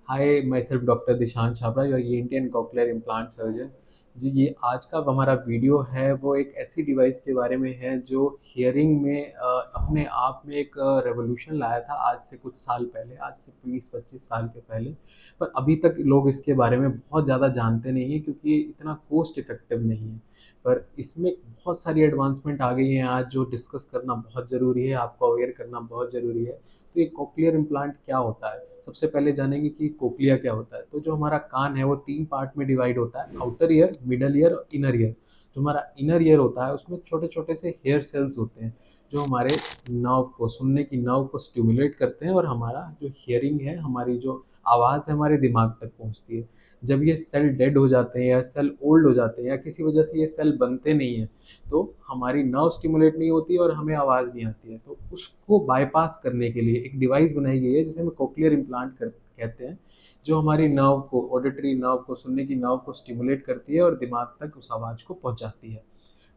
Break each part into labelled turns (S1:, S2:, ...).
S1: Hi, myself doctor Dishant Chhabra, your ENT and cochlear implant surgeon. जी, ये आज का हमारा वीडियो है वो एक ऐसी डिवाइस के बारे में है जो हियरिंग में अपने आप में एक रेवोल्यूशन लाया था आज से कुछ साल पहले, आज से 20-25 साल के पहले। पर अभी तक लोग इसके बारे में बहुत ज़्यादा जानते नहीं हैं क्योंकि ये इतना कॉस्ट इफ़ेक्टिव नहीं है। पर इसमें बहुत सारी एडवांसमेंट आ गई हैं आज जो डिस्कस करना बहुत ज़रूरी है, आपको अवेयर करना बहुत ज़रूरी है। तो ये कोक्लियर इम्प्लांट क्या होता है? सबसे पहले जानेंगे कि कोक्लिया क्या होता है। तो जो हमारा कान है वो 3 पार्ट में डिवाइड होता है, आउटर ईयर, मिडल ईयर और इनर ईयर। जो हमारा इनर ईयर होता है उसमें छोटे-छोटे से हेयर सेल्स होते हैं, जो हमारे नर्व को, सुनने की नर्व को स्टिमुलेट करते हैं और हमारा जो हियरिंग है, हमारी जो आवाज़ है हमारे दिमाग तक पहुँचती है। जब ये सेल डेड हो जाते हैं या सेल ओल्ड हो जाते हैं या किसी वजह से ये सेल बनते नहीं हैं, तो हमारी नर्व स्टिमुलेट नहीं होती और हमें आवाज़ नहीं आती है। तो उसको बायपास करने के लिए एक डिवाइस बनाई गई है जिसे हम कोक्लियर इम्प्लांट कहते हैं, जो हमारी नर्व को, ऑडिटरी नर्व को, सुनने की नर्व को स्टिमुलेट करती है और दिमाग तक उस आवाज़ को पहुंचाती है।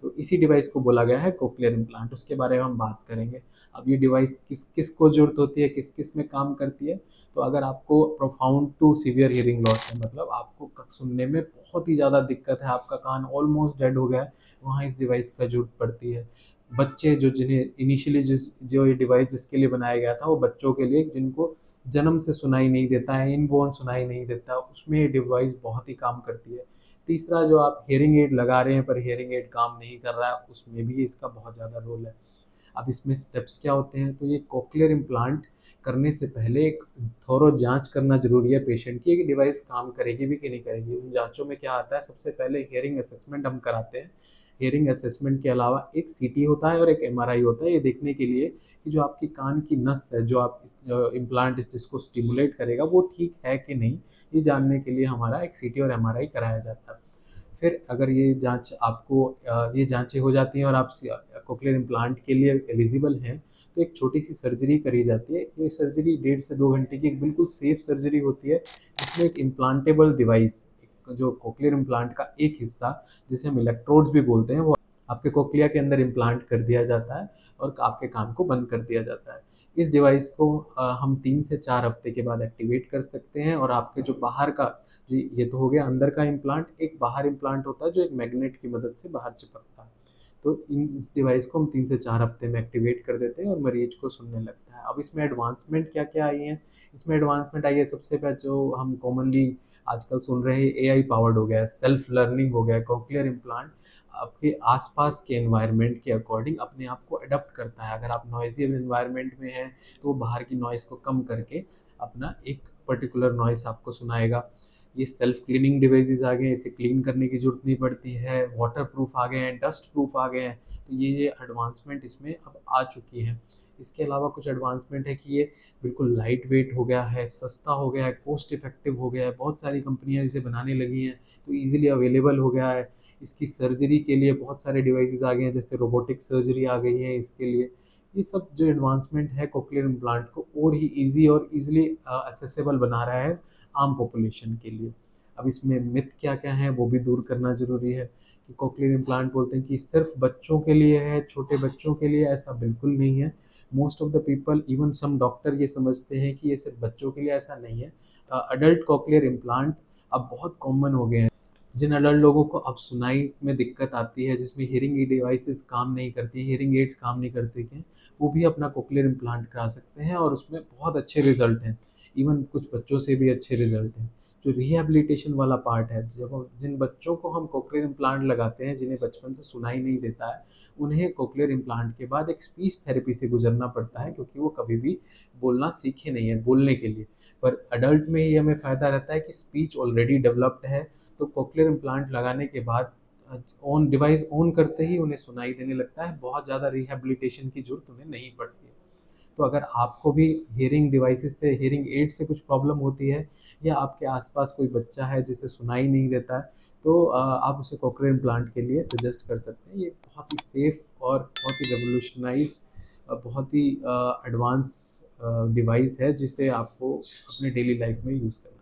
S1: तो इसी डिवाइस को बोला गया है कोक्लियर इम्प्लांट। उसके बारे में हम बात करेंगे। अब ये डिवाइस किस किस को ज़रूरत होती है, किस किस में काम करती है। तो अगर आपको profound to severe hearing loss है, मतलब आपको सुनने में बहुत ही ज़्यादा दिक्कत है, आपका कान ऑलमोस्ट डेड हो गया है, वहाँ इस डिवाइस का ज़रूरत पड़ती है। बच्चे जो, जिन्हें इनिशियली जो ये डिवाइस जिसके लिए बनाया गया था वो बच्चों के लिए जिनको जन्म से सुनाई नहीं देता है, इनबॉर्न सुनाई नहीं देता, उसमें ये डिवाइस बहुत ही काम करती है। तीसरा, जो आप हियरिंग एड लगा रहे हैं पर हियरिंग एड काम नहीं कर रहा है, उसमें भी इसका बहुत ज़्यादा रोल है। अब इसमें स्टेप्स क्या होते हैं? तो ये कोक्लियर इम्प्लांट करने से पहले एक थोरो जांच करना ज़रूरी है पेशेंट की कि डिवाइस काम करेगी भी कि नहीं करेगी। उन जांचों में क्या आता है? सबसे पहले हियरिंग असेसमेंट हम कराते हैं। हियरिंग असेसमेंट के अलावा एक सीटी होता है और एक एमआरआई होता है, ये देखने के लिए कि जो आपकी कान की नस है, जो आप इम्प्लांट जिसको स्टिमुलेट करेगा वो ठीक है कि नहीं, ये जानने के लिए हमारा एक सीटी और एमआरआई कराया जाता है। फिर अगर ये जाँच आपको ये जाँचें हो जाती हैं और आप कोक्लियर इम्प्लांट के लिए एलिजिबल हैं, तो एक छोटी-सी सर्जरी करी जाती है। ये सर्जरी 1.5 से 2 घंटे की एक बिल्कुल सेफ सर्जरी होती है। इसमें एक इम्प्लांटेबल डिवाइस, जो कोक्लियर इम्प्लांट का एक हिस्सा, जिसे हम इलेक्ट्रोड्स भी बोलते हैं, वो आपके कोक्लिया के अंदर इम्प्लांट कर दिया जाता है और आपके कान को बंद कर दिया जाता है। इस डिवाइस को हम 3 से 4 हफ्ते के बाद एक्टिवेट कर सकते हैं और आपके जो बाहर का, जी, ये तो हो गया अंदर का इम्प्लांट। एक बाहर इम्प्लांट होता है जो एक मैग्नेट की मदद से बाहर चिपकता है। तो इस डिवाइस को हम 3 से 4 हफ्ते में एक्टिवेट कर देते हैं और मरीज को सुनने लगता है। अब इसमें एडवांसमेंट क्या-क्या आई हैं? इसमें एडवांसमेंट आई है, सबसे पहले जो हम कॉमनली आजकल सुन रहे हैं, एआई पावर्ड हो गया है, सेल्फ लर्निंग हो गया है। कोक्लियर इम्प्लांट आपके आस-पास के एनवायरनमेंट के अकॉर्डिंग अपने आप को एडॉप्ट करता है। अगर आप नॉइज़ी एनवायरनमेंट में हैं, तो वो बाहर की नॉइज़ को कम करके अपना एक पर्टिकुलर नॉइज़ आपको सुनाएगा। ये सेल्फ क्लीनिंग डिवाइसेज़ आ गए हैं, इसे क्लीन करने की ज़रूरत नहीं पड़ती है, वाटर प्रूफ आ गए हैं, डस्ट प्रूफ आ गए हैं। तो ये एडवांसमेंट इसमें अब आ चुकी है। इसके अलावा कुछ एडवांसमेंट है कि ये बिल्कुल लाइट वेट हो गया है, सस्ता हो गया है, कॉस्ट इफ़ेक्टिव हो गया है। बहुत सारी कंपनियाँ इसे बनाने लगी हैं, तो ईज़िली अवेलेबल हो गया है। इसकी सर्जरी के लिए बहुत सारे डिवाइसेज़ आ गए हैं, जैसे रोबोटिक सर्जरी आ गई है इसके लिए। ये सब जो एडवांसमेंट है कोक्लियर इम्प्लांट को और ही ईज़ी और ईज़िली एक्सेसिबल बना रहा है आम पॉपुलेशन के लिए। अब इसमें मिथ क्या-क्या हैं वो भी दूर करना ज़रूरी है कि कोक्लियर इम्प्लांट बोलते हैं कि सिर्फ़ बच्चों के लिए है, छोटे बच्चों के लिए, ऐसा बिल्कुल नहीं है। Most of the people, even some doctor, ये समझते हैं कि ये सिर्फ़ बच्चों के लिए, ऐसा नहीं है। अडल्ट कोक्लियर इम्प्लांट अब बहुत कॉमन हो गए हैं। जिन अडल्ट लोगों को अब सुनाई में दिक्कत आती है, जिसमें हियरिंग डिवाइसेज़ काम नहीं करती, हियरिंग एड्स काम नहीं करते हैं, वो भी अपना कोक्लियर इम्प्लांट करा सकते हैं और उसमें बहुत अच्छे रिज़ल्ट हैं। इवन कुछ बच्चों से भी अच्छे रिज़ल्ट हैं। जो रिहैबिलिटेशन वाला पार्ट है, जब जिन बच्चों को हम कोक्लियर इम्प्लांट लगाते हैं, जिन्हें बचपन से सुनाई नहीं देता है, उन्हें कोक्लियर इम्प्लांट के बाद एक स्पीच थेरेपी से गुज़रना पड़ता है क्योंकि वो कभी भी बोलना सीखे नहीं हैं बोलने के लिए। पर अडल्ट में ये हमें फ़ायदा रहता है कि स्पीच ऑलरेडी डेवलप्ड है, तो कोक्लियर इम्प्लांट लगाने के बाद ऑन डिवाइस ऑन करते ही उन्हें सुनाई देने लगता है, बहुत ज़्यादा रिहैबिलिटेशन की ज़रूरत उन्हें नहीं पड़ती है। तो अगर आपको भी हियरिंग डिवाइसेज़ से, हियरिंग एड से कुछ प्रॉब्लम होती है या आपके आस-पास कोई बच्चा है जिसे सुनाई नहीं देता है, तो आप उसे कोक्लियर इम्प्लांट के लिए सजेस्ट कर सकते हैं। ये बहुत ही सेफ़ और बहुत ही रेवोल्यूशनाइज़ बहुत ही एडवांस डिवाइस है जिसे आपको अपने डेली लाइफ़ में यूज़ करना है।